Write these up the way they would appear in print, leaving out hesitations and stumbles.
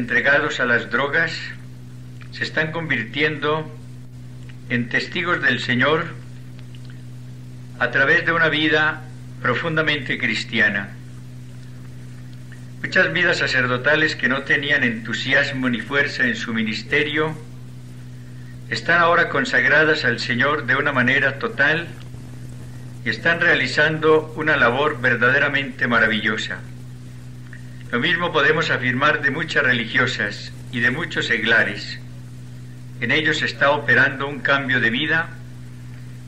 entregados a las drogas se están convirtiendo en testigos del Señor a través de una vida profundamente cristiana. Muchas vidas sacerdotales que no tenían entusiasmo ni fuerza en su ministerio están ahora consagradas al Señor de una manera total y están realizando una labor verdaderamente maravillosa. Lo mismo podemos afirmar de muchas religiosas y de muchos seglares. En ellos está operando un cambio de vida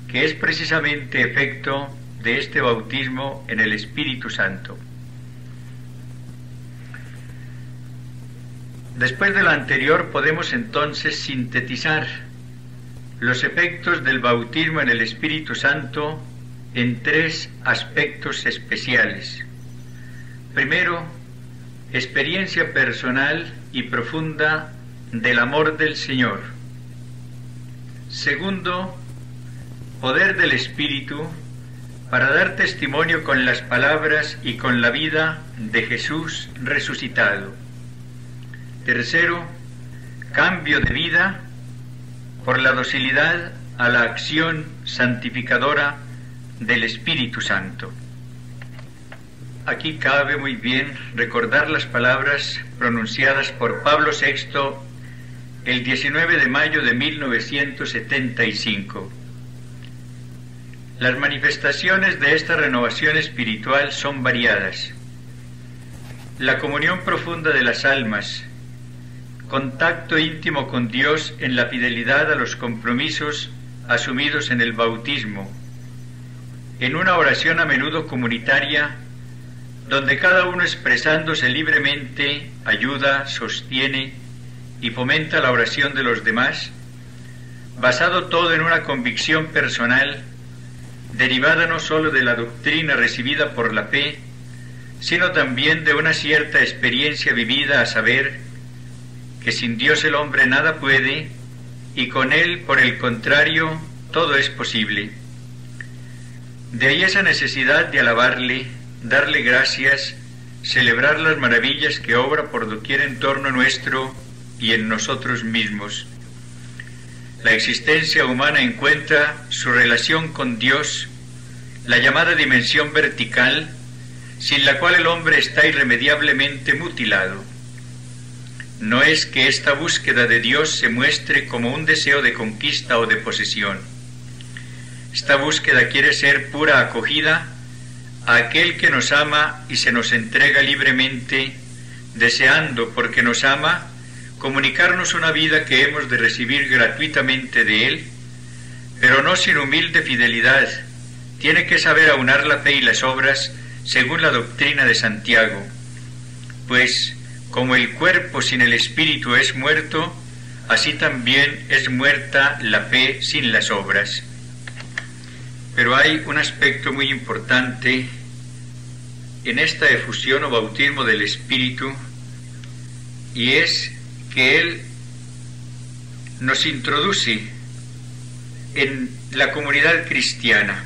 que es precisamente efecto de este bautismo en el Espíritu Santo. Después de lo anterior podemos entonces sintetizar los efectos del bautismo en el Espíritu Santo en tres aspectos especiales. Primero, experiencia personal y profunda del amor del Señor. Segundo, poder del Espíritu para dar testimonio con las palabras y con la vida de Jesús resucitado. Tercero, cambio de vida por la docilidad a la acción santificadora del Espíritu Santo. Aquí cabe muy bien recordar las palabras pronunciadas por Pablo VI el 19 de mayo de 1975. Las manifestaciones de esta renovación espiritual son variadas. La comunión profunda de las almas, contacto íntimo con Dios en la fidelidad a los compromisos asumidos en el bautismo, en una oración a menudo comunitaria, donde cada uno expresándose libremente ayuda, sostiene y fomenta la oración de los demás, basado todo en una convicción personal, derivada no sólo de la doctrina recibida por la fe, sino también de una cierta experiencia vivida, a saber, que sin Dios el hombre nada puede, y con Él, por el contrario, todo es posible. De ahí esa necesidad de alabarle, darle gracias, celebrar las maravillas que obra por doquier en torno nuestro y en nosotros mismos. La existencia humana encuentra su relación con Dios, la llamada dimensión vertical, sin la cual el hombre está irremediablemente mutilado. No es que esta búsqueda de Dios se muestre como un deseo de conquista o de posesión. Esta búsqueda quiere ser pura acogida a aquel que nos ama y se nos entrega libremente, deseando, porque nos ama, comunicarnos una vida que hemos de recibir gratuitamente de Él, pero no sin humilde fidelidad. Tiene que saber aunar la fe y las obras según la doctrina de Santiago, pues como el cuerpo sin el espíritu es muerto, así también es muerta la fe sin las obras. Pero hay un aspecto muy importante en esta efusión o bautismo del Espíritu, y es que Él nos introduce en la comunidad cristiana.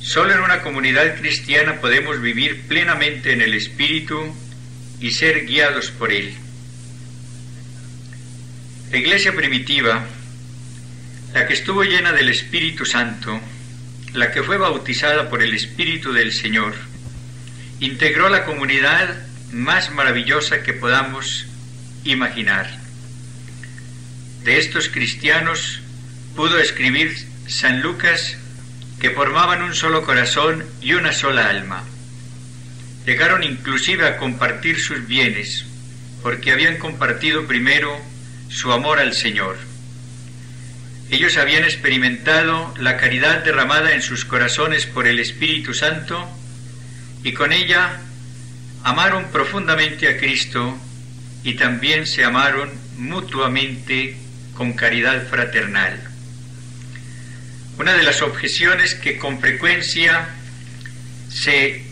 Solo en una comunidad cristiana podemos vivir plenamente en el Espíritu y ser guiados por Él. La iglesia primitiva, la que estuvo llena del Espíritu Santo, la que fue bautizada por el Espíritu del Señor, integró la comunidad más maravillosa que podamos imaginar. De estos cristianos pudo escribir San Lucas que formaban un solo corazón y una sola alma. Llegaron inclusive a compartir sus bienes, porque habían compartido primero su amor al Señor. Ellos habían experimentado la caridad derramada en sus corazones por el Espíritu Santo, y con ella amaron profundamente a Cristo y también se amaron mutuamente con caridad fraternal. Una de las objeciones que con frecuencia se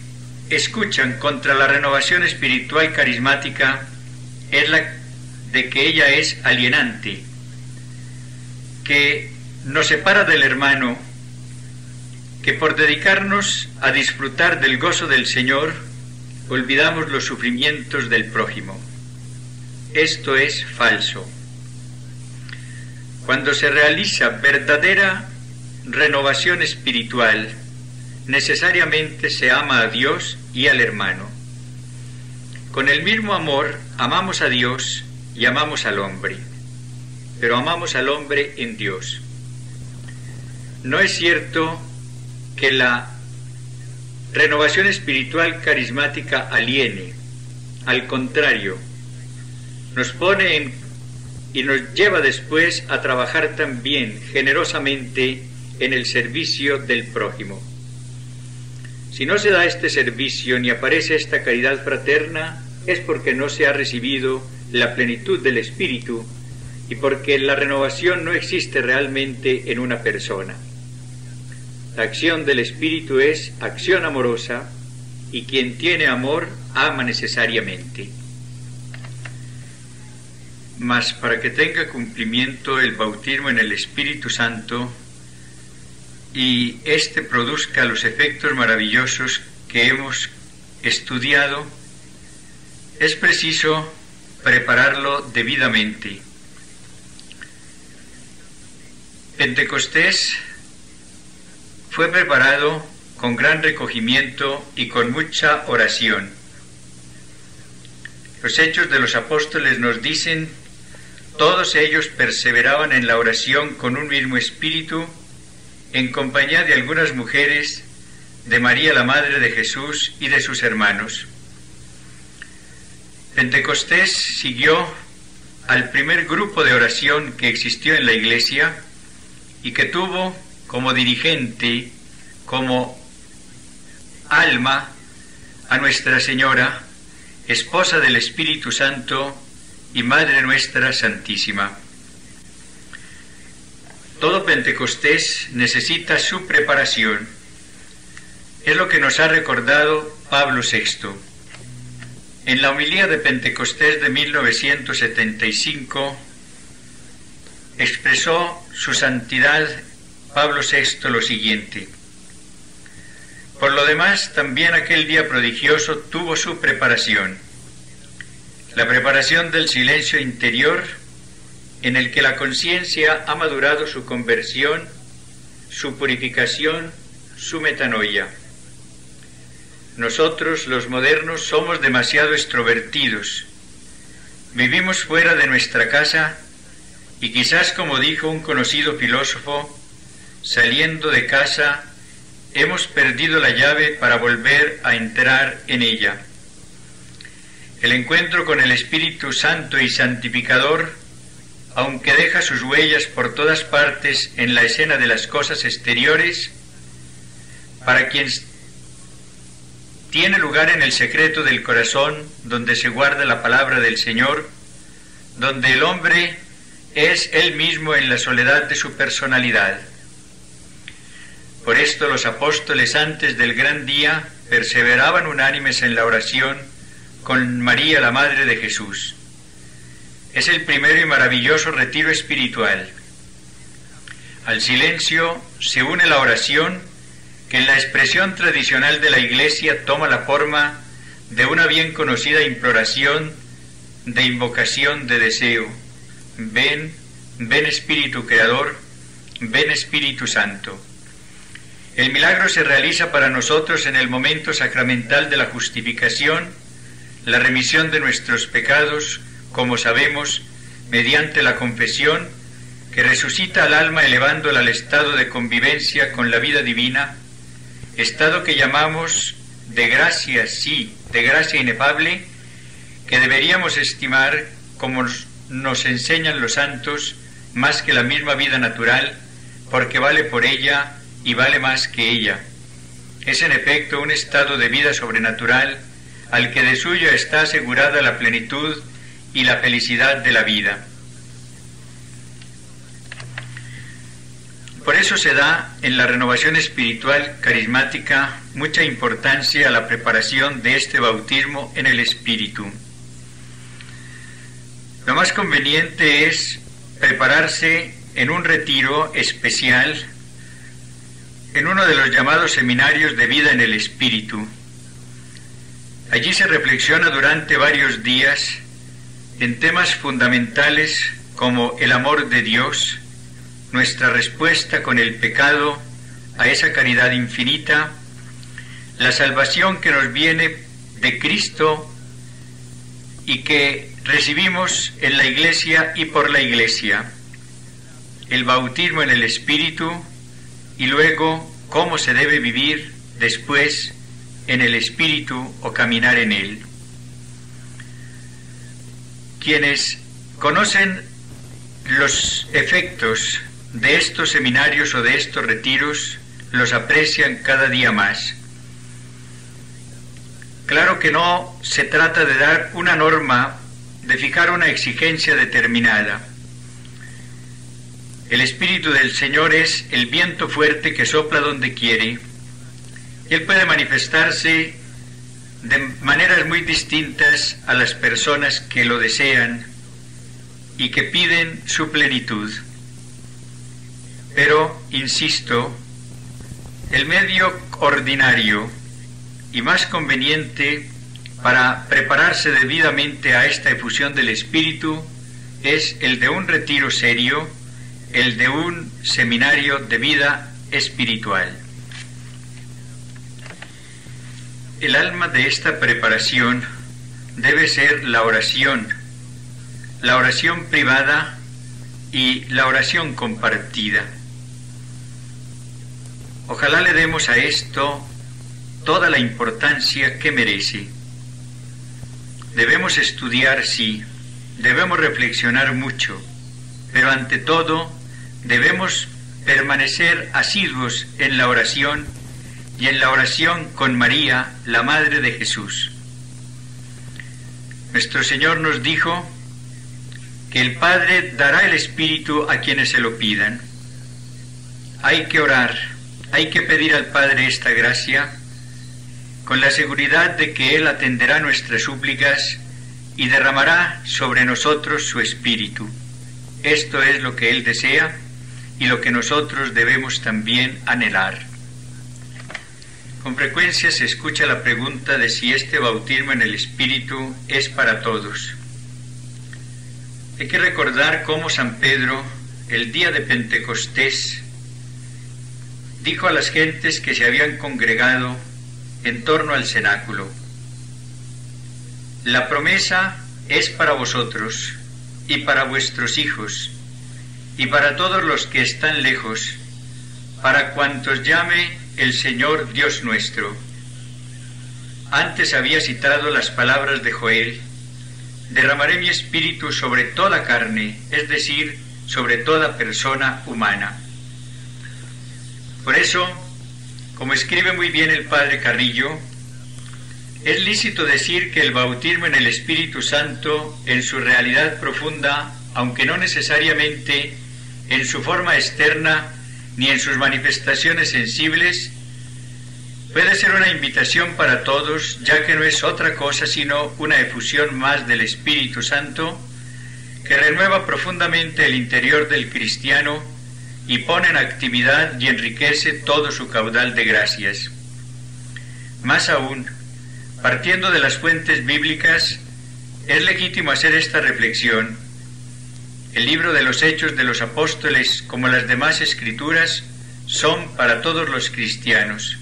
escuchan contra la renovación espiritual carismática es la de que ella es alienante, que nos separa del hermano, que por dedicarnos a disfrutar del gozo del Señor olvidamos los sufrimientos del prójimo. esto es falso. Cuando se realiza verdadera renovación espiritual, necesariamente se ama a Dios y al hermano. Con el mismo amor amamos a Dios y amamos al hombre, pero amamos al hombre en Dios. No es cierto que la renovación espiritual carismática aliene, al contrario, nos pone y nos lleva después a trabajar también generosamente en el servicio del prójimo. Si no se da este servicio ni aparece esta caridad fraterna, es porque no se ha recibido la plenitud del Espíritu y porque la renovación no existe realmente en una persona. La acción del Espíritu es acción amorosa y quien tiene amor ama necesariamente. Mas para que tenga cumplimiento el bautismo en el Espíritu Santo y éste produzca los efectos maravillosos que hemos estudiado, es preciso prepararlo debidamente. Pentecostés fue preparado con gran recogimiento y con mucha oración. Los Hechos de los Apóstoles nos dicen: todos ellos perseveraban en la oración con un mismo espíritu, en compañía de algunas mujeres, de María la Madre de Jesús y de sus hermanos. Pentecostés siguió al primer grupo de oración que existió en la Iglesia y que tuvo como dirigente, como alma, a Nuestra Señora, esposa del Espíritu Santo y Madre nuestra Santísima. Todo Pentecostés necesita su preparación. Es lo que nos ha recordado Pablo VI. En la homilía de Pentecostés de 1975 expresó su santidad Pablo VI lo siguiente: por lo demás, también aquel día prodigioso tuvo su preparación, la preparación del silencio interior, en el que la conciencia ha madurado su conversión, su purificación, su metanoia. Nosotros, los modernos, somos demasiado extrovertidos. Vivimos fuera de nuestra casa y quizás, como dijo un conocido filósofo, saliendo de casa, hemos perdido la llave para volver a entrar en ella. El encuentro con el Espíritu Santo y Santificador, aunque deja sus huellas por todas partes en la escena de las cosas exteriores, para quien tiene lugar en el secreto del corazón, donde se guarda la palabra del Señor, donde el hombre es él mismo en la soledad de su personalidad. Por esto los apóstoles antes del gran día perseveraban unánimes en la oración con María, la Madre de Jesús. Es el primero y maravilloso retiro espiritual. Al silencio se une la oración, que en la expresión tradicional de la Iglesia toma la forma de una bien conocida imploración, de invocación, de deseo. Ven, ven Espíritu Creador, ven Espíritu Santo. El milagro se realiza para nosotros en el momento sacramental de la justificación, la remisión de nuestros pecados, como sabemos, mediante la confesión, que resucita al alma elevándola al estado de convivencia con la vida divina, estado que llamamos de gracia, sí, de gracia inefable, que deberíamos estimar, como nos enseñan los santos, más que la misma vida natural, porque vale por ella y vale más que ella. Es en efecto un estado de vida sobrenatural al que de suyo está asegurada la plenitud y la felicidad de la vida. Por eso se da en la renovación espiritual carismática mucha importancia a la preparación de este bautismo en el Espíritu. Lo más conveniente es prepararse en un retiro especial, en uno de los llamados seminarios de vida en el Espíritu. Allí se reflexiona durante varios días en temas fundamentales como el amor de Dios, nuestra respuesta con el pecado a esa caridad infinita, la salvación que nos viene de Cristo y que recibimos en la Iglesia y por la Iglesia, el bautismo en el Espíritu y luego cómo se debe vivir después en el Espíritu o caminar en él. Quienes conocen los efectos de estos seminarios o de estos retiros los aprecian cada día más. Claro que no se trata de dar una norma, de fijar una exigencia determinada. El Espíritu del Señor es el viento fuerte que sopla donde quiere. Él puede manifestarse de maneras muy distintas a las personas que lo desean y que piden su plenitud. Pero, insisto, el medio ordinario y más conveniente para prepararse debidamente a esta efusión del Espíritu es el de un retiro serio, el de un seminario de vida espiritual. El alma de esta preparación debe ser la oración privada y la oración compartida. Ojalá le demos a esto toda la importancia que merece. Debemos estudiar, sí, debemos reflexionar mucho, pero ante todo debemos permanecer asiduos en la oración y en la oración con María, la Madre de Jesús. Nuestro Señor nos dijo que el Padre dará el Espíritu a quienes se lo pidan. Hay que orar, hay que pedir al Padre esta gracia, con la seguridad de que Él atenderá nuestras súplicas y derramará sobre nosotros su Espíritu. Esto es lo que Él desea y lo que nosotros debemos también anhelar. Con frecuencia se escucha la pregunta de si este bautismo en el Espíritu es para todos. Hay que recordar cómo San Pedro, el día de Pentecostés, dijo a las gentes que se habían congregado en torno al cenáculo: la promesa es para vosotros y para vuestros hijos y para todos los que están lejos, para cuantos llame el Señor Dios nuestro. Antes había citado las palabras de Joel: derramaré mi espíritu sobre toda carne, es decir, sobre toda persona humana. Por eso, como escribe muy bien el Padre Carrillo, es lícito decir que el bautismo en el Espíritu Santo, en su realidad profunda, aunque no necesariamente en su forma externa ni en sus manifestaciones sensibles, puede ser una invitación para todos, ya que no es otra cosa sino una efusión más del Espíritu Santo que renueva profundamente el interior del cristiano y pone en actividad y enriquece todo su caudal de gracias. Más aún, partiendo de las fuentes bíblicas, es legítimo hacer esta reflexión. El libro de los Hechos de los Apóstoles, como las demás escrituras, son para todos los cristianos.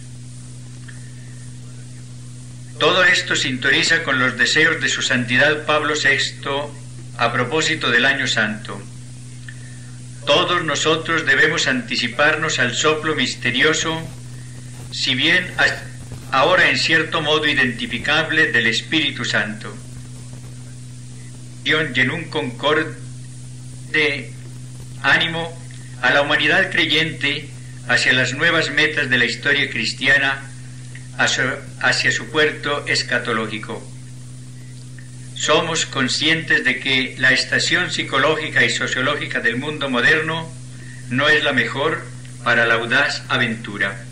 Todo esto sintoniza con los deseos de su santidad Pablo VI a propósito del Año Santo. Todos nosotros debemos anticiparnos al soplo misterioso, si bien ahora en cierto modo identificable, del Espíritu Santo. Y en un concorde ánimo a la humanidad creyente hacia las nuevas metas de la historia cristiana, hacia su puerto escatológico. Somos conscientes de que la estación psicológica y sociológica del mundo moderno no es la mejor para la audaz aventura.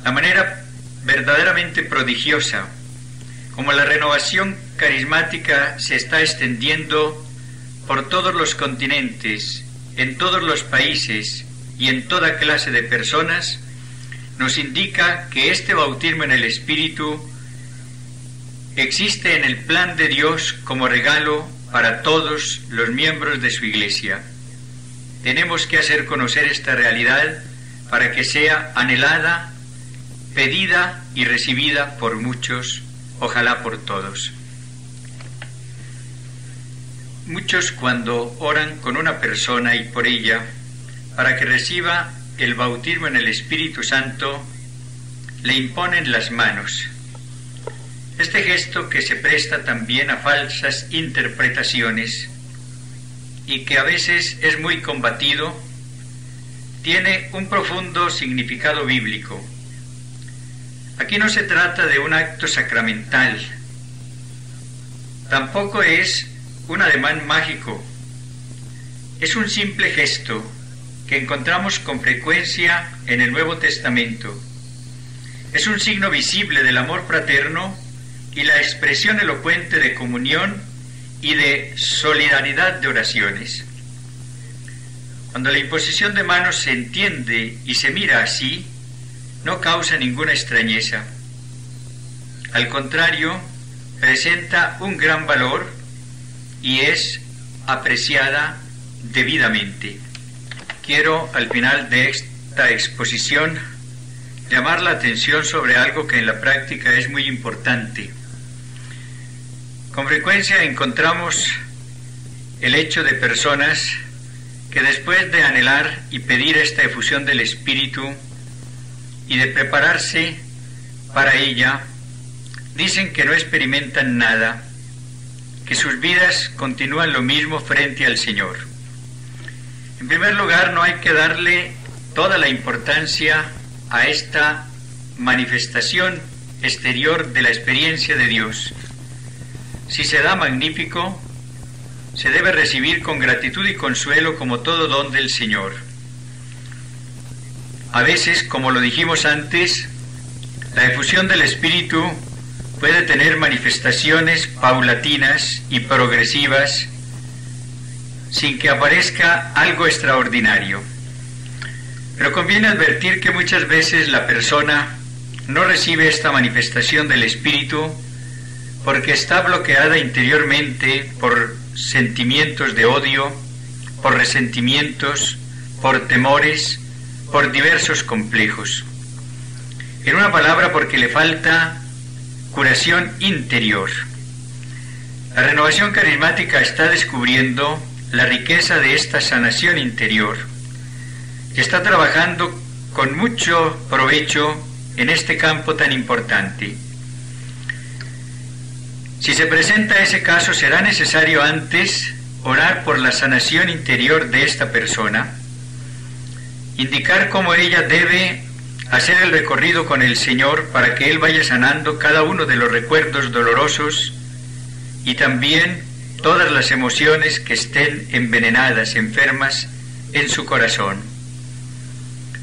La manera verdaderamente prodigiosa como la renovación carismática se está extendiendo por todos los continentes, en todos los países y en toda clase de personas, nos indica que este bautismo en el Espíritu existe en el plan de Dios como regalo para todos los miembros de su Iglesia. Tenemos que hacer conocer esta realidad para que sea anhelada, pedida y recibida por muchos, ojalá por todos. Muchos, cuando oran con una persona y por ella para que reciba el bautismo en el Espíritu Santo, le imponen las manos. Este gesto, que se presta también a falsas interpretaciones y que a veces es muy combatido, tiene un profundo significado bíblico. Aquí no se trata de un acto sacramental, tampoco es un ademán mágico. Es un simple gesto que encontramos con frecuencia en el Nuevo Testamento. Es un signo visible del amor fraterno y la expresión elocuente de comunión y de solidaridad de oraciones. Cuando la imposición de manos se entiende y se mira así, no causa ninguna extrañeza. Al contrario, presenta un gran valor y es apreciada debidamente. Quiero, al final de esta exposición, llamar la atención sobre algo que en la práctica es muy importante. Con frecuencia encontramos el hecho de personas que después de anhelar y pedir esta efusión del Espíritu y de prepararse para ella, dicen que no experimentan nada, que sus vidas continúan lo mismo frente al Señor. En primer lugar, no hay que darle toda la importancia a esta manifestación exterior de la experiencia de Dios. Si se da, magnífico, se debe recibir con gratitud y consuelo como todo don del Señor. A veces, como lo dijimos antes, la efusión del Espíritu puede tener manifestaciones paulatinas y progresivas sin que aparezca algo extraordinario. Pero conviene advertir que muchas veces la persona no recibe esta manifestación del Espíritu porque está bloqueada interiormente por sentimientos de odio, por resentimientos, por temores, por diversos complejos. En una palabra, porque le falta curación interior. La renovación carismática está descubriendo la riqueza de esta sanación interior y está trabajando con mucho provecho en este campo tan importante. Si se presenta ese caso, será necesario antes orar por la sanación interior de esta persona, indicar cómo ella debe hacer el recorrido con el Señor para que Él vaya sanando cada uno de los recuerdos dolorosos y también todas las emociones que estén envenenadas, enfermas en su corazón.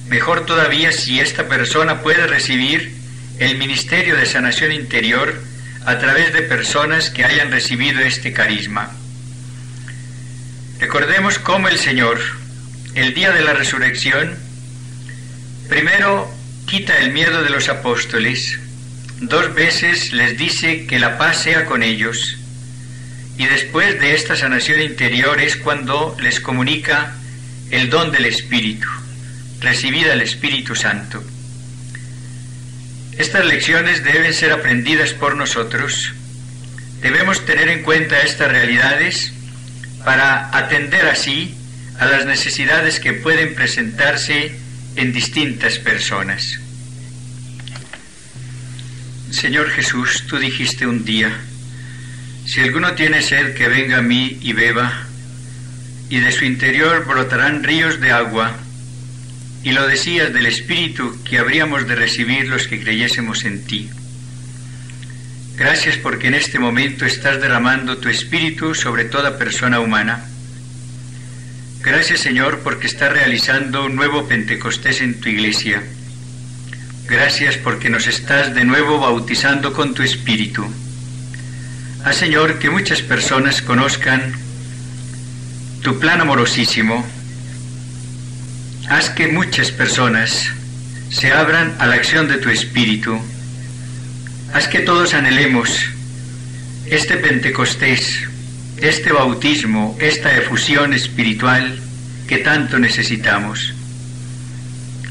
Mejor todavía si esta persona puede recibir el ministerio de sanación interior a través de personas que hayan recibido este carisma. Recordemos cómo el Señor, el día de la resurrección, primero quita el miedo de los apóstoles, 2 veces les dice que la paz sea con ellos, y después de esta sanación interior es cuando les comunica el don del Espíritu, recibida el Espíritu Santo. Estas lecciones deben ser aprendidas por nosotros. Debemos tener en cuenta estas realidades para atender así a las necesidades que pueden presentarse en distintas personas. Señor Jesús, tú dijiste un día: si alguno tiene sed, que venga a mí y beba, y de su interior brotarán ríos de agua. Y lo decías del Espíritu que habríamos de recibir los que creyésemos en ti. Gracias porque en este momento estás derramando tu Espíritu sobre toda persona humana. Gracias, Señor, porque estás realizando un nuevo Pentecostés en tu Iglesia. Gracias porque nos estás de nuevo bautizando con tu Espíritu. Haz, Señor, que muchas personas conozcan tu plan amorosísimo. Haz que muchas personas se abran a la acción de tu Espíritu. Haz que todos anhelemos este Pentecostés, este bautismo, esta efusión espiritual que tanto necesitamos.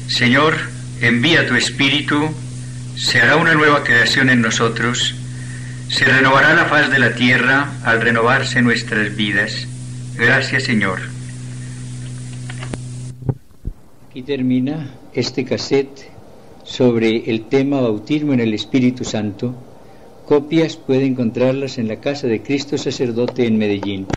Señor, envía tu Espíritu, se hará una nueva creación en nosotros, se renovará la faz de la tierra al renovarse nuestras vidas. Gracias, Señor. Aquí termina este cassette sobre el tema bautismo en el Espíritu Santo. Copias puede encontrarlas en la Casa de Cristo Sacerdote en Medellín.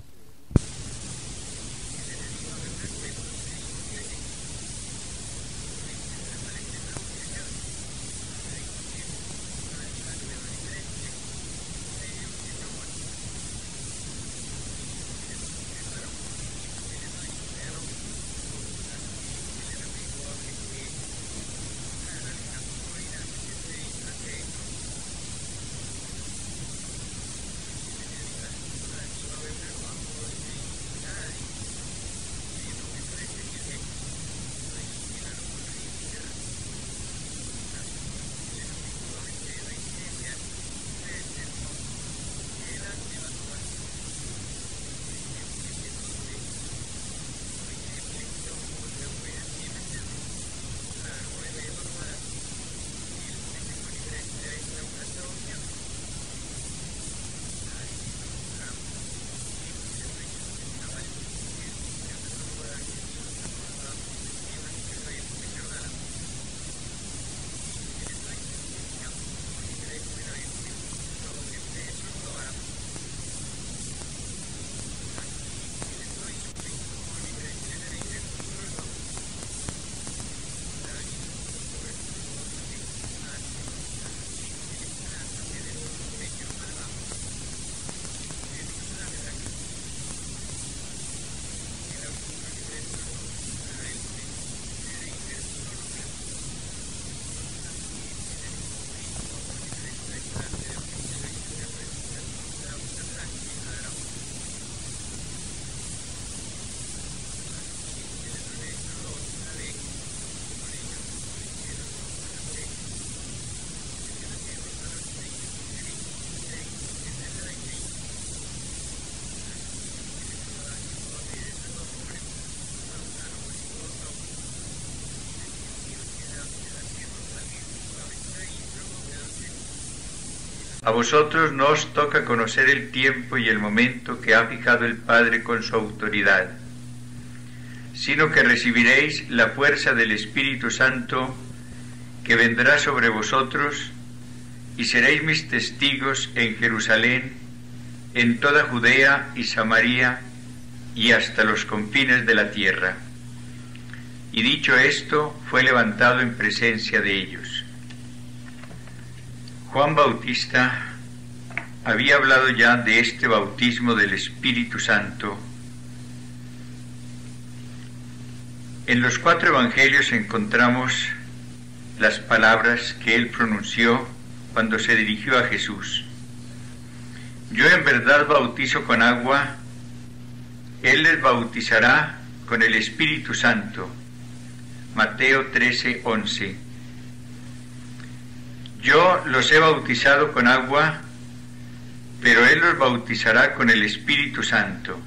A vosotros no os toca conocer el tiempo y el momento que ha fijado el Padre con su autoridad, sino que recibiréis la fuerza del Espíritu Santo que vendrá sobre vosotros y seréis mis testigos en Jerusalén, en toda Judea y Samaria y hasta los confines de la tierra. Y dicho esto, fue levantado en presencia de ellos. Juan Bautista había hablado ya de este bautismo del Espíritu Santo. En los 4 evangelios encontramos las palabras que él pronunció cuando se dirigió a Jesús. Yo en verdad bautizo con agua, él les bautizará con el Espíritu Santo. Mateo 13:11. Yo los he bautizado con agua, pero él los bautizará con el Espíritu Santo.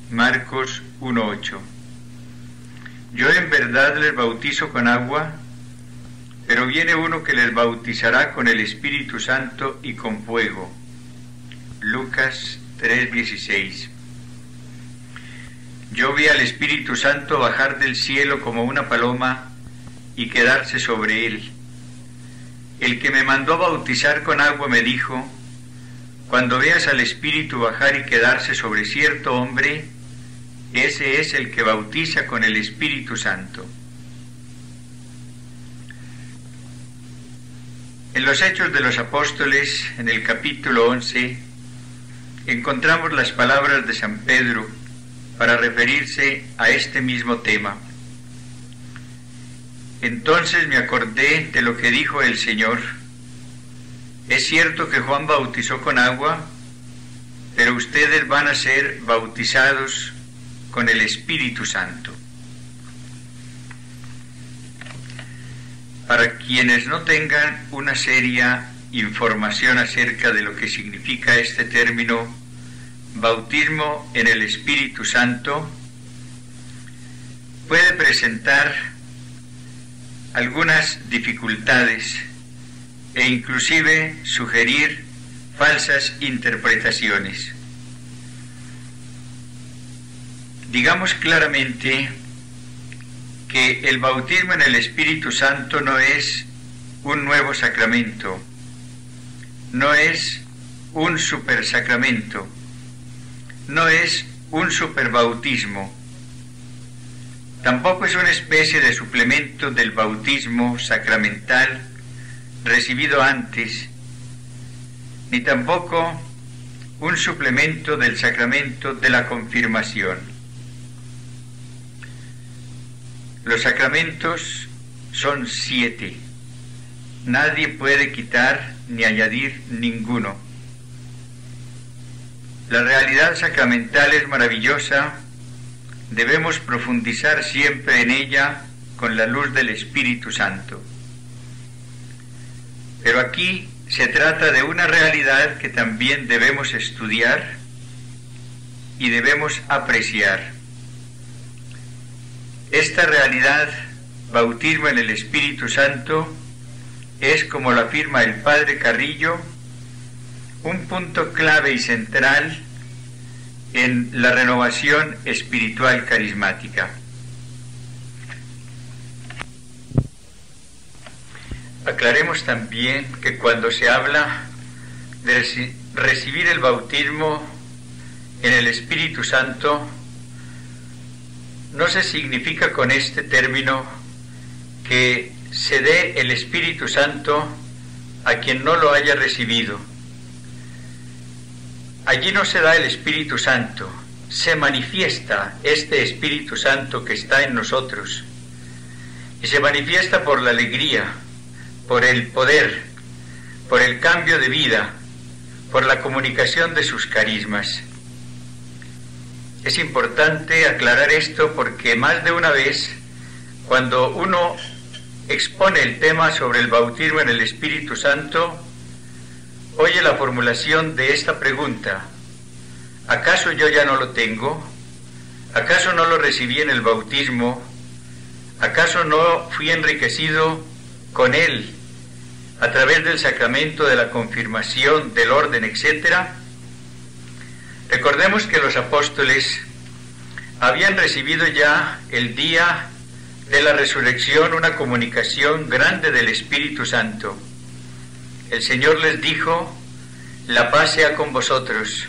Marcos 1:8. Yo en verdad les bautizo con agua, pero viene uno que les bautizará con el Espíritu Santo y con fuego. Lucas 3:16. Yo vi al Espíritu Santo bajar del cielo como una paloma y quedarse sobre él. El que me mandó bautizar con agua me dijo: cuando veas al Espíritu bajar y quedarse sobre cierto hombre, ese es el que bautiza con el Espíritu Santo. En los Hechos de los Apóstoles, en el capítulo 11, encontramos las palabras de San Pedro para referirse a este mismo tema. Entonces me acordé de lo que dijo el Señor. Es cierto que Juan bautizó con agua, pero ustedes van a ser bautizados con el Espíritu Santo. Para quienes no tengan una seria información acerca de lo que significa este término bautismo en el Espíritu Santo, puede presentar algunas dificultades e inclusive sugerir falsas interpretaciones. Digamos claramente que el bautismo en el Espíritu Santo no es un nuevo sacramento, no es un supersacramento, no es un superbautismo, tampoco es una especie de suplemento del bautismo sacramental recibido antes, ni tampoco un suplemento del sacramento de la confirmación. Los sacramentos son 7. Nadie puede quitar ni añadir ninguno. La realidad sacramental es maravillosa. Debemos profundizar siempre en ella con la luz del Espíritu Santo. Pero aquí se trata de una realidad que también debemos estudiar y debemos apreciar. Esta realidad, bautismo en el Espíritu Santo, es, como lo afirma el Padre Carrillo, un punto clave y central en la renovación espiritual carismática. Aclaremos también que cuando se habla de recibir el bautismo en el Espíritu Santo, no se significa con este término que se dé el Espíritu Santo a quien no lo haya recibido. Allí no se da el Espíritu Santo, se manifiesta este Espíritu Santo que está en nosotros, y se manifiesta por la alegría, por el poder, por el cambio de vida, por la comunicación de sus carismas. Es importante aclarar esto porque más de una vez, cuando uno expone el tema sobre el bautismo en el Espíritu Santo, oye la formulación de esta pregunta: ¿acaso yo ya no lo tengo? ¿Acaso no lo recibí en el bautismo? ¿Acaso no fui enriquecido con él a través del sacramento de la confirmación, del orden, etcétera? Recordemos que los apóstoles habían recibido ya el día de la resurrección una comunicación grande del Espíritu Santo. El Señor les dijo: la paz sea con vosotros.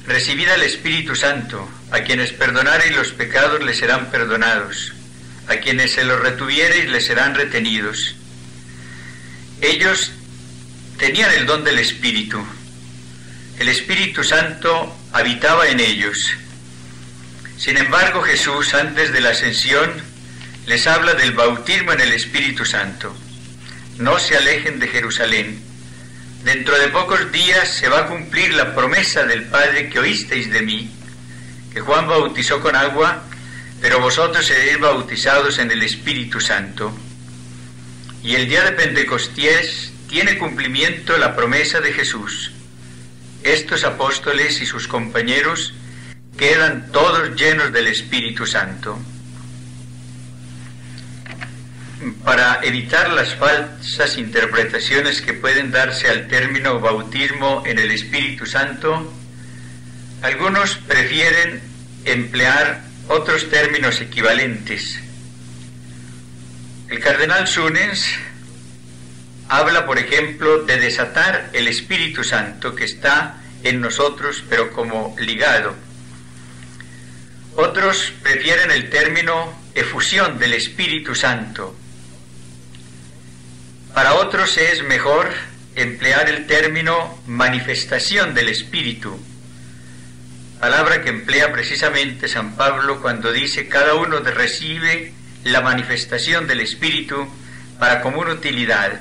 Recibid al Espíritu Santo. A quienes perdonareis los pecados les serán perdonados. A quienes se los retuviereis les serán retenidos. Ellos tenían el don del Espíritu. El Espíritu Santo habitaba en ellos. Sin embargo, Jesús, antes de la ascensión, les habla del bautismo en el Espíritu Santo. No se alejen de Jerusalén. Dentro de pocos días se va a cumplir la promesa del Padre que oísteis de mí, que Juan bautizó con agua, pero vosotros seréis bautizados en el Espíritu Santo. Y el día de Pentecostés tiene cumplimiento la promesa de Jesús. Estos apóstoles y sus compañeros quedan todos llenos del Espíritu Santo. Para evitar las falsas interpretaciones que pueden darse al término bautismo en el Espíritu Santo, algunos prefieren emplear otros términos equivalentes. El cardenal Sunens habla, por ejemplo, de desatar el Espíritu Santo que está en nosotros, pero como ligado. Otros prefieren el término efusión del Espíritu Santo. Para otros es mejor emplear el término manifestación del Espíritu, palabra que emplea precisamente San Pablo cuando dice: cada uno recibe la manifestación del Espíritu para común utilidad.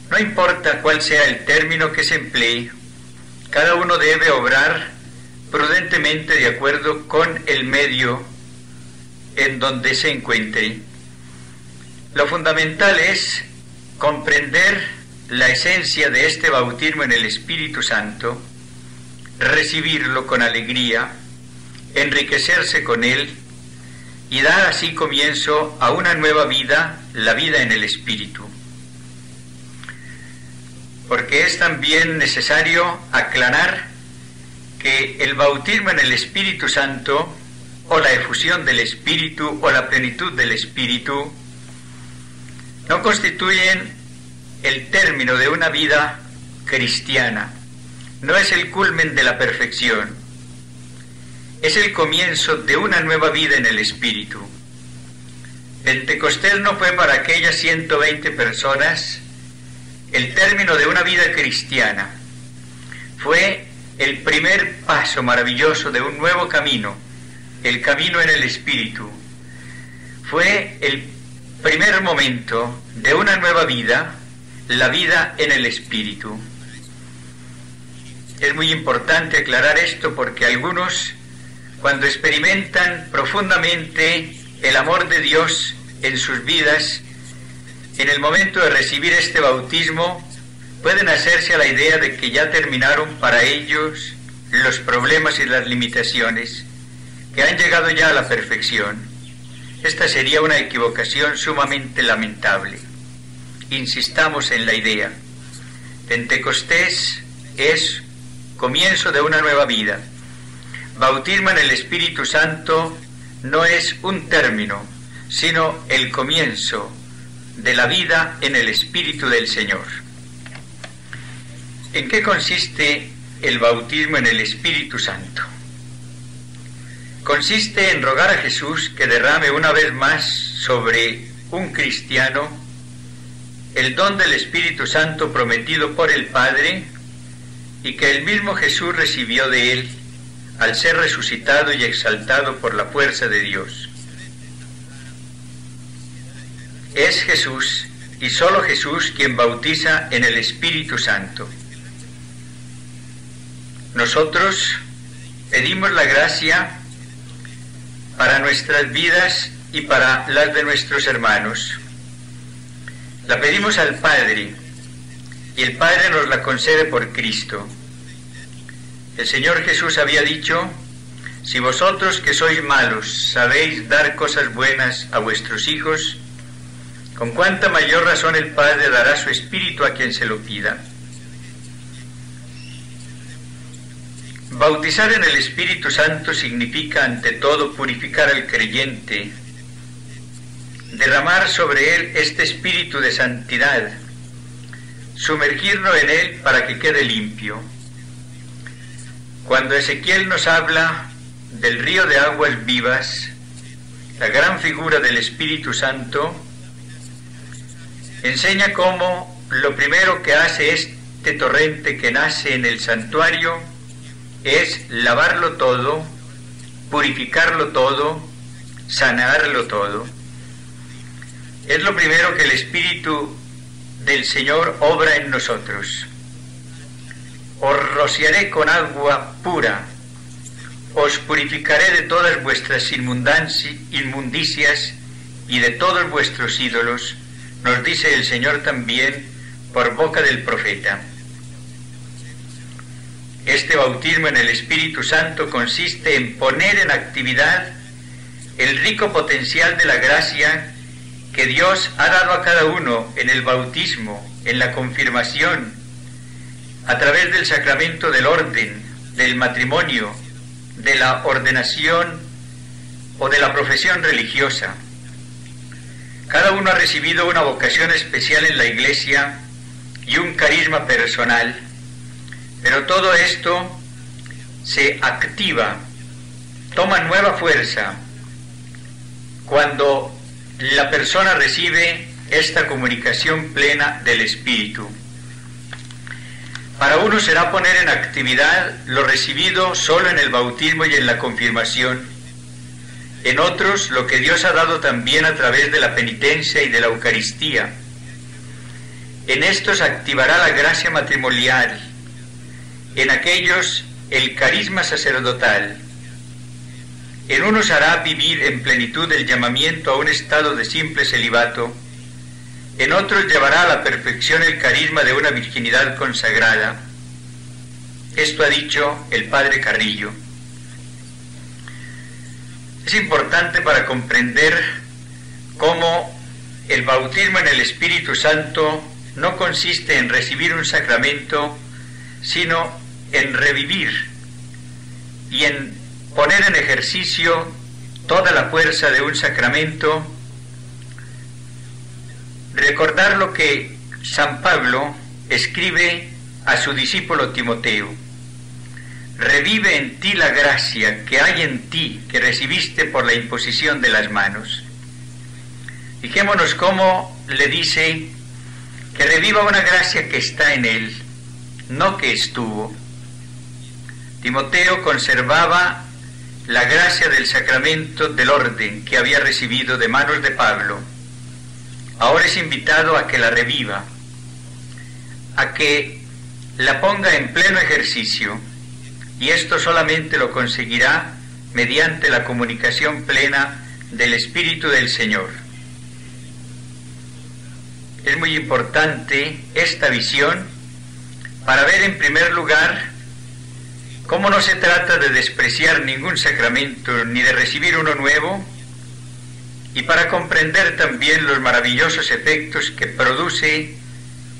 No importa cuál sea el término que se emplee, cada uno debe obrar prudentemente de acuerdo con el medio en donde se encuentre. Lo fundamental es comprender la esencia de este bautismo en el Espíritu Santo, recibirlo con alegría, enriquecerse con él y dar así comienzo a una nueva vida, la vida en el Espíritu. Porque es también necesario aclarar que el bautismo en el Espíritu Santo, o la efusión del Espíritu, o la plenitud del Espíritu, no constituyen el término de una vida cristiana, no es el culmen de la perfección, es el comienzo de una nueva vida en el Espíritu. Pentecostés no fue para aquellas 120 personas el término de una vida cristiana, fue el primer paso maravilloso de un nuevo camino, el camino en el Espíritu. Fue el primer momento de una nueva vida, la vida en el Espíritu. Es muy importante aclarar esto porque algunos, cuando experimentan profundamente el amor de Dios en sus vidas, en el momento de recibir este bautismo, pueden hacerse a la idea de que ya terminaron para ellos los problemas y las limitaciones, que han llegado ya a la perfección. Esta sería una equivocación sumamente lamentable. Insistamos en la idea. Pentecostés es comienzo de una nueva vida. Bautismo en el Espíritu Santo no es un término, sino el comienzo de la vida en el Espíritu del Señor. ¿En qué consiste el bautismo en el Espíritu Santo? Consiste en rogar a Jesús que derrame una vez más sobre un cristiano el don del Espíritu Santo prometido por el Padre y que el mismo Jesús recibió de él al ser resucitado y exaltado por la fuerza de Dios. Es Jesús y solo Jesús quien bautiza en el Espíritu Santo. Nosotros pedimos la gracia para nuestras vidas y para las de nuestros hermanos. La pedimos al Padre y el Padre nos la concede por Cristo. El Señor Jesús había dicho: si vosotros que sois malos sabéis dar cosas buenas a vuestros hijos, con cuánta mayor razón el Padre dará su Espíritu a quien se lo pida. Bautizar en el Espíritu Santo significa ante todo purificar al creyente, derramar sobre él este espíritu de santidad, sumergirlo en él para que quede limpio. Cuando Ezequiel nos habla del río de aguas vivas, la gran figura del Espíritu Santo, enseña cómo lo primero que hace este torrente que nace en el santuario es lavarlo todo, purificarlo todo, sanarlo todo. Es lo primero que el Espíritu del Señor obra en nosotros. Os rociaré con agua pura, os purificaré de todas vuestras inmundicias y de todos vuestros ídolos, nos dice el Señor también por boca del profeta. Este bautismo en el Espíritu Santo consiste en poner en actividad el rico potencial de la gracia que Dios ha dado a cada uno en el bautismo, en la confirmación, a través del sacramento del orden, del matrimonio, de la ordenación o de la profesión religiosa. Cada uno ha recibido una vocación especial en la Iglesia y un carisma personal, pero todo esto se activa, toma nueva fuerza cuando la persona recibe esta comunicación plena del Espíritu. Para uno será poner en actividad lo recibido solo en el bautismo y en la confirmación. En otros, lo que Dios ha dado también a través de la penitencia y de la Eucaristía. En estos activará la gracia matrimonial. En aquellos, el carisma sacerdotal. En unos hará vivir en plenitud el llamamiento a un estado de simple celibato, en otros llevará a la perfección el carisma de una virginidad consagrada. Esto ha dicho el padre Carrillo. Es importante para comprender cómo el bautismo en el Espíritu Santo no consiste en recibir un sacramento, sino en revivir y en poner en ejercicio toda la fuerza de un sacramento. Recordar lo que San Pablo escribe a su discípulo Timoteo: revive en ti la gracia que hay en ti, que recibiste por la imposición de las manos. Fijémonos cómo le dice que reviva una gracia que está en él, no que estuvo. Timoteo conservaba la gracia del sacramento del orden que había recibido de manos de Pablo. Ahora es invitado a que la reviva, a que la ponga en pleno ejercicio, y esto solamente lo conseguirá mediante la comunicación plena del Espíritu del Señor. Es muy importante esta visión para ver en primer lugar cómo no se trata de despreciar ningún sacramento ni de recibir uno nuevo, y para comprender también los maravillosos efectos que produce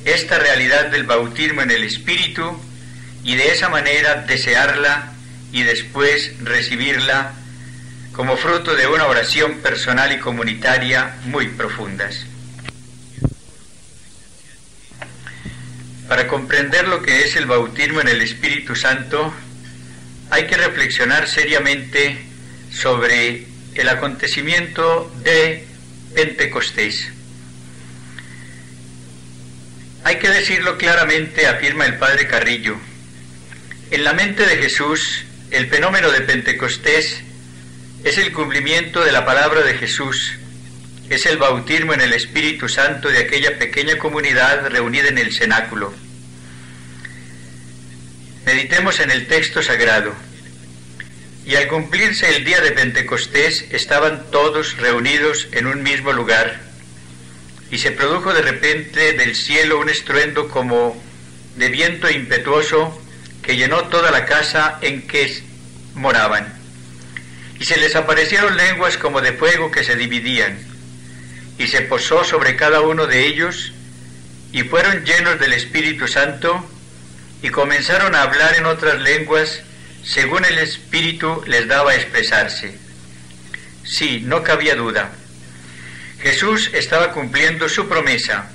esta realidad del bautismo en el Espíritu, y de esa manera desearla y después recibirla como fruto de una oración personal y comunitaria muy profundas. Para comprender lo que es el bautismo en el Espíritu Santo, hay que reflexionar seriamente sobre el acontecimiento de Pentecostés. Hay que decirlo claramente, afirma el padre Carrillo. En la mente de Jesús, el fenómeno de Pentecostés es el cumplimiento de la palabra de Jesús, es el bautismo en el Espíritu Santo de aquella pequeña comunidad reunida en el cenáculo. Meditemos en el texto sagrado. Y al cumplirse el día de Pentecostés, estaban todos reunidos en un mismo lugar, y se produjo de repente del cielo un estruendo como de viento impetuoso que llenó toda la casa en que moraban. Y se les aparecieron lenguas como de fuego que se dividían, y se posó sobre cada uno de ellos, y fueron llenos del Espíritu Santo, y comenzaron a hablar en otras lenguas, según el Espíritu les daba a expresarse. Sí, no cabía duda. Jesús estaba cumpliendo su promesa.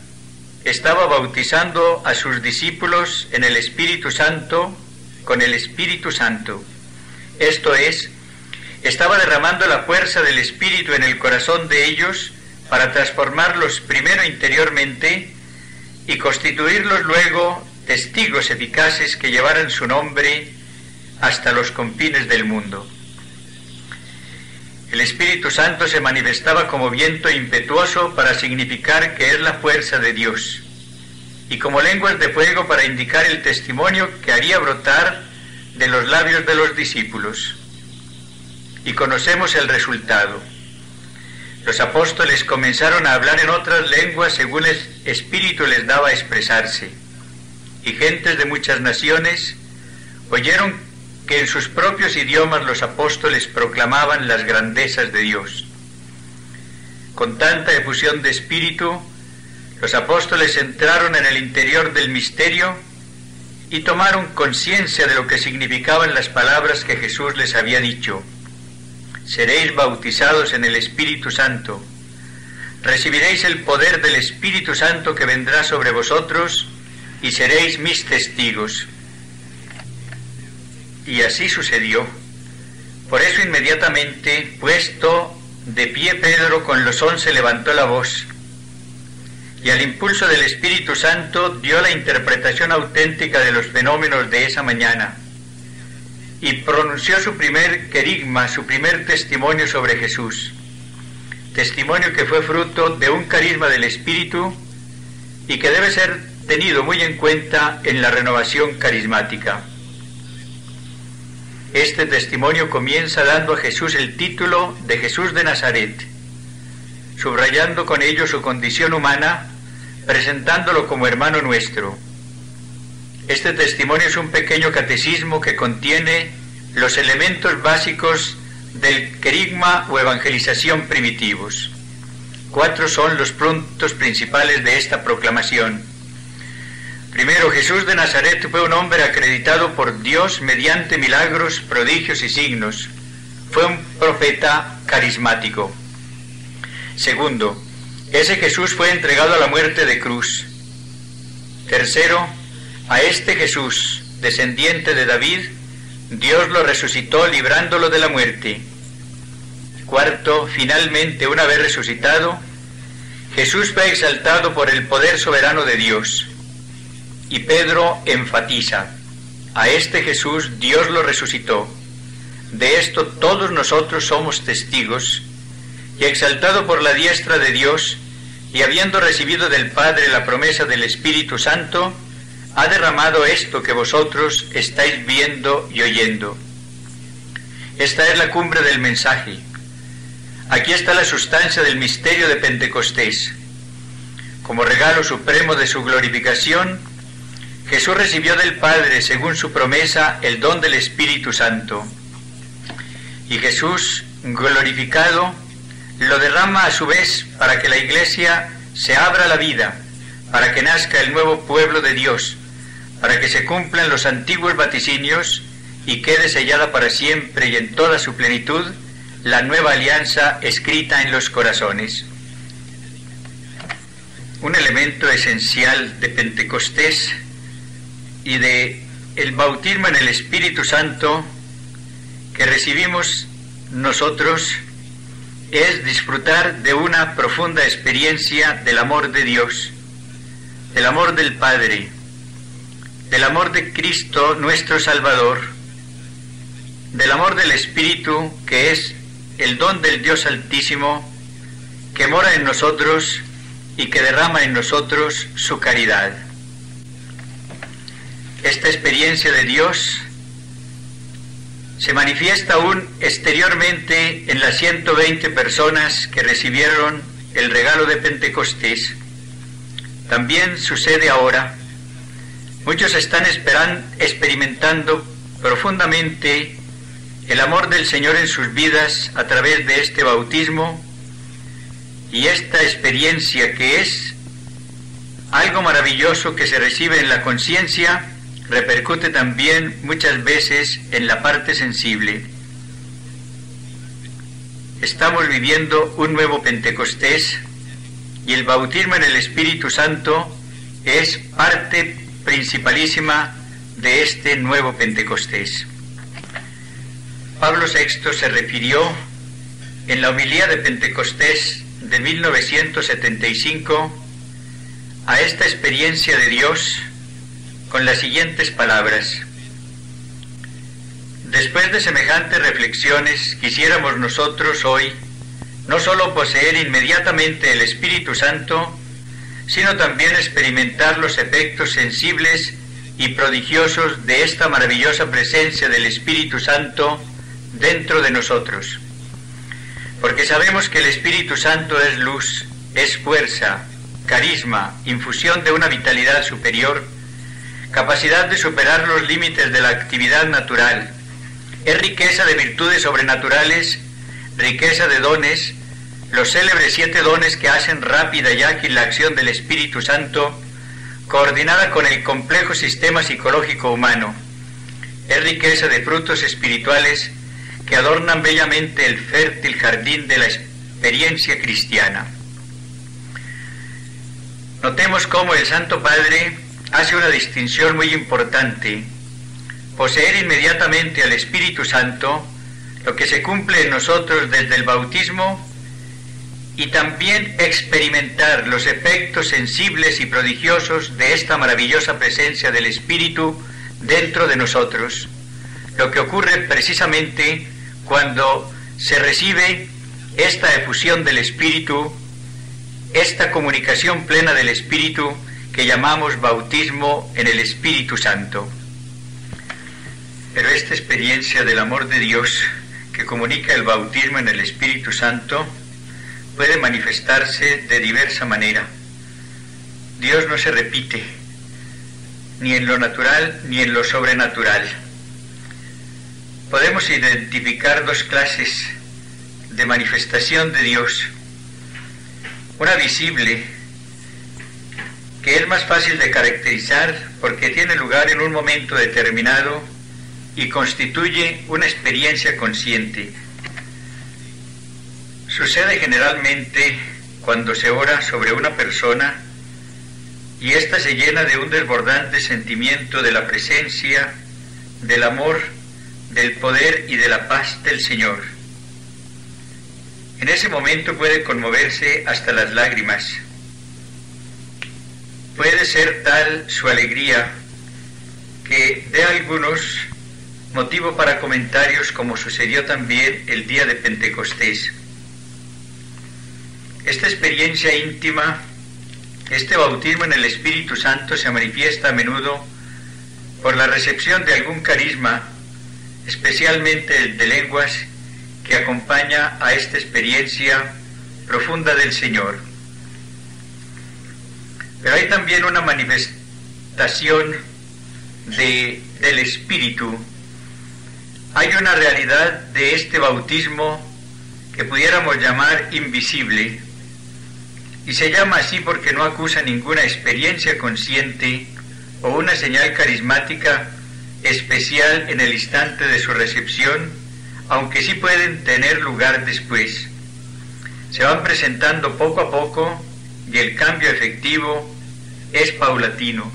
Estaba bautizando a sus discípulos en el Espíritu Santo, con el Espíritu Santo. Esto es, estaba derramando la fuerza del Espíritu en el corazón de ellos para transformarlos primero interiormente y constituirlos luego testigos eficaces que llevaran su nombre hasta los confines del mundo. El Espíritu Santo se manifestaba como viento impetuoso para significar que es la fuerza de Dios, y como lenguas de fuego para indicar el testimonio que haría brotar de los labios de los discípulos. Y conocemos el resultado. Los apóstoles comenzaron a hablar en otras lenguas según el Espíritu les daba a expresarse, y gentes de muchas naciones oyeron que en sus propios idiomas los apóstoles proclamaban las grandezas de Dios. Con tanta efusión de espíritu, los apóstoles entraron en el interior del misterio y tomaron conciencia de lo que significaban las palabras que Jesús les había dicho: seréis bautizados en el Espíritu Santo, recibiréis el poder del Espíritu Santo que vendrá sobre vosotros y seréis mis testigos. Y así sucedió. Por eso inmediatamente, puesto de pie Pedro con los 11, levantó la voz, y al impulso del Espíritu Santo dio la interpretación auténtica de los fenómenos de esa mañana, y pronunció su primer querigma, su primer testimonio sobre Jesús, testimonio que fue fruto de un carisma del Espíritu y que debe ser tenido muy en cuenta en la renovación carismática. Este testimonio comienza dando a Jesús el título de Jesús de Nazaret, subrayando con ello su condición humana, presentándolo como hermano nuestro. Este testimonio es un pequeño catecismo que contiene los elementos básicos del querigma o evangelización primitivos. 4 son los puntos principales de esta proclamación. Primero, Jesús de Nazaret fue un hombre acreditado por Dios mediante milagros, prodigios y signos. Fue un profeta carismático. Segundo, ese Jesús fue entregado a la muerte de cruz. Tercero, a este Jesús, descendiente de David, Dios lo resucitó librándolo de la muerte. Cuarto, finalmente, una vez resucitado, Jesús fue exaltado por el poder soberano de Dios. Y Pedro enfatiza, a este Jesús Dios lo resucitó. De esto todos nosotros somos testigos, y exaltado por la diestra de Dios, y habiendo recibido del Padre la promesa del Espíritu Santo, ha derramado esto que vosotros estáis viendo y oyendo. Esta es la cumbre del mensaje. Aquí está la sustancia del misterio de Pentecostés. Como regalo supremo de su glorificación, Jesús recibió del Padre, según su promesa, el don del Espíritu Santo. Y Jesús, glorificado, lo derrama a su vez para que la Iglesia se abra a la vida, para que nazca el nuevo pueblo de Dios, para que se cumplan los antiguos vaticinios y quede sellada para siempre y en toda su plenitud la nueva alianza escrita en los corazones. Un elemento esencial de Pentecostés y de el bautismo en el Espíritu Santo que recibimos nosotros es disfrutar de una profunda experiencia del amor de Dios, del amor del Padre, del amor de Cristo nuestro Salvador, del amor del Espíritu, que es el don del Dios Altísimo, que mora en nosotros y que derrama en nosotros su caridad. Esta experiencia de Dios se manifiesta aún exteriormente en las 120 personas que recibieron el regalo de Pentecostés. También sucede ahora. Muchos están experimentando profundamente el amor del Señor en sus vidas a través de este bautismo, y esta experiencia, que es algo maravilloso que se recibe en la conciencia, repercute también muchas veces en la parte sensible. Estamos viviendo un nuevo Pentecostés y el bautismo en el Espíritu Santo es parte principalísima de este nuevo Pentecostés. Pablo VI se refirió en la homilía de Pentecostés de 1975 a esta experiencia de Dios con las siguientes palabras: después de semejantes reflexiones, quisiéramos nosotros hoy no sólo poseer inmediatamente el Espíritu Santo, sino también experimentar los efectos sensibles y prodigiosos de esta maravillosa presencia del Espíritu Santo dentro de nosotros. Porque sabemos que el Espíritu Santo es luz, es fuerza, carisma, infusión de una vitalidad superior, capacidad de superar los límites de la actividad natural, es riqueza de virtudes sobrenaturales, riqueza de dones, los célebres 7 dones que hacen rápida y ágil la acción del Espíritu Santo, coordinada con el complejo sistema psicológico humano. Es riqueza de frutos espirituales que adornan bellamente el fértil jardín de la experiencia cristiana. Notemos cómo el Santo Padre hace una distinción muy importante: poseer inmediatamente al Espíritu Santo, lo que se cumple en nosotros desde el bautismo, y también experimentar los efectos sensibles y prodigiosos de esta maravillosa presencia del Espíritu dentro de nosotros, lo que ocurre precisamente cuando se recibe esta efusión del Espíritu, esta comunicación plena del Espíritu que llamamos bautismo en el Espíritu Santo. Pero esta experiencia del amor de Dios que comunica el bautismo en el Espíritu Santo puede manifestarse de diversa manera. Dios no se repite, ni en lo natural ni en lo sobrenatural. Podemos identificar dos clases de manifestación de Dios. Una visible, que es más fácil de caracterizar porque tiene lugar en un momento determinado y constituye una experiencia consciente. Sucede generalmente cuando se ora sobre una persona y ésta se llena de un desbordante sentimiento de la presencia, del amor, del poder y de la paz del Señor. En ese momento puede conmoverse hasta las lágrimas. Puede ser tal su alegría que dé a algunos motivo para comentarios, como sucedió también el día de Pentecostés. Esta experiencia íntima, este bautismo en el Espíritu Santo se manifiesta a menudo por la recepción de algún carisma, especialmente el de lenguas, que acompaña a esta experiencia profunda del Señor. Pero hay también una manifestación del Espíritu. Hay una realidad de este bautismo que pudiéramos llamar invisible, y se llama así porque no acusa ninguna experiencia consciente o una señal carismática especial en el instante de su recepción, aunque sí pueden tener lugar después. Se van presentando poco a poco y el cambio efectivo es paulatino.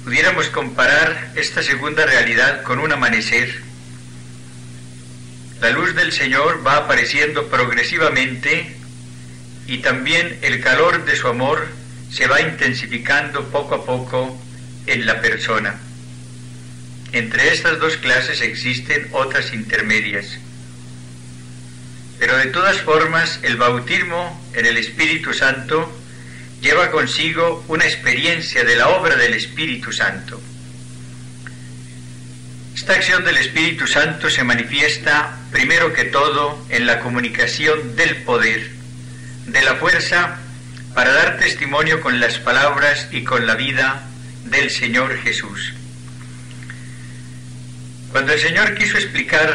Pudiéramos comparar esta segunda realidad con un amanecer. La luz del Señor va apareciendo progresivamente y también el calor de su amor se va intensificando poco a poco en la persona. Entre estas dos clases existen otras intermedias. Pero de todas formas, el bautismo en el Espíritu Santo lleva consigo una experiencia de la obra del Espíritu Santo. Esta acción del Espíritu Santo se manifiesta primero que todo en la comunicación del poder, de la fuerza para dar testimonio con las palabras y con la vida del Señor Jesús. Cuando el Señor quiso explicar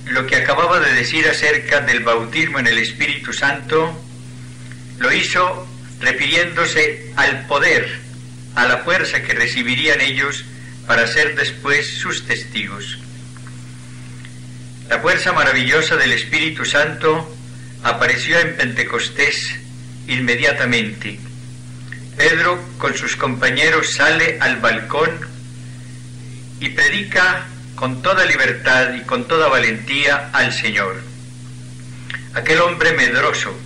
lo que acababa de decir acerca del bautismo en el Espíritu Santo, lo hizo refiriéndose al poder, a la fuerza que recibirían ellos para ser después sus testigos. La fuerza maravillosa del Espíritu Santo apareció en Pentecostés inmediatamente. Pedro con sus compañeros sale al balcón y predica con toda libertad y con toda valentía al Señor. Aquel hombre medroso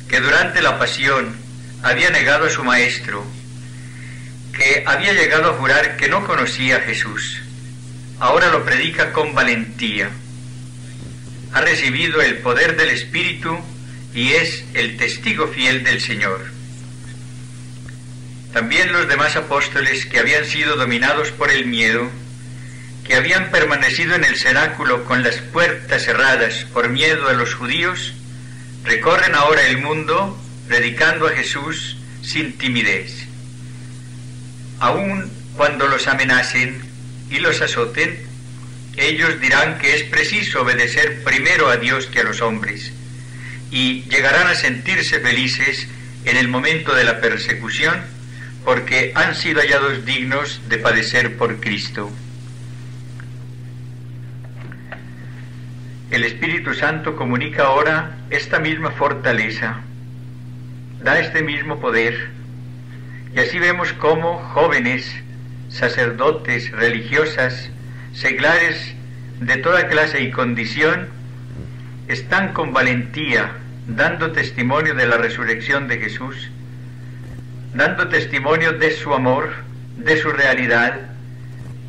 que durante la pasión había negado a su maestro, que había llegado a jurar que no conocía a Jesús, ahora lo predica con valentía. Ha recibido el poder del Espíritu y es el testigo fiel del Señor. También los demás apóstoles, que habían sido dominados por el miedo, que habían permanecido en el cenáculo con las puertas cerradas por miedo a los judíos, recorren ahora el mundo predicando a Jesús sin timidez. Aun cuando los amenacen y los azoten, ellos dirán que es preciso obedecer primero a Dios que a los hombres, y llegarán a sentirse felices en el momento de la persecución, porque han sido hallados dignos de padecer por Cristo. El Espíritu Santo comunica ahora esta misma fortaleza, da este mismo poder, y así vemos cómo jóvenes, sacerdotes, religiosas, seglares de toda clase y condición, están con valentía dando testimonio de la resurrección de Jesús, dando testimonio de su amor, de su realidad,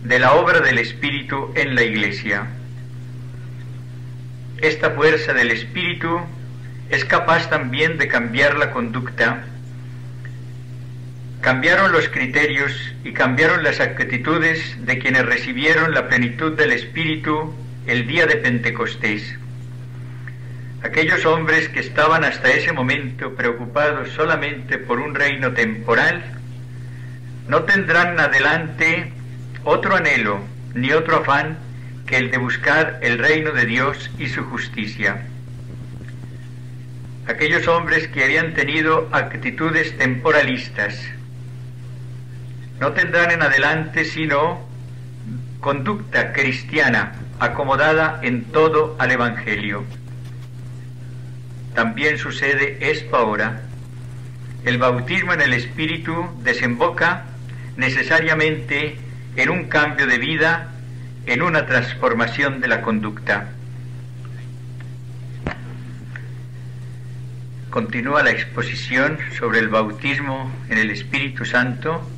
de la obra del Espíritu en la Iglesia. Esta fuerza del Espíritu es capaz también de cambiar la conducta. Cambiaron los criterios y cambiaron las actitudes de quienes recibieron la plenitud del Espíritu el día de Pentecostés. Aquellos hombres que estaban hasta ese momento preocupados solamente por un reino temporal, no tendrán adelante otro anhelo ni otro afán que el de buscar el reino de Dios y su justicia. Aquellos hombres que habían tenido actitudes temporalistas no tendrán en adelante sino conducta cristiana acomodada en todo al Evangelio. También sucede esto ahora. El bautismo en el Espíritu desemboca necesariamente en un cambio de vida, en una transformación de la conducta. Continúa la exposición sobre el bautismo en el Espíritu Santo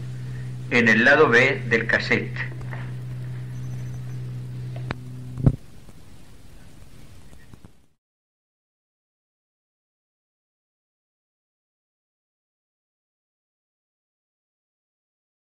en el lado B del cassette.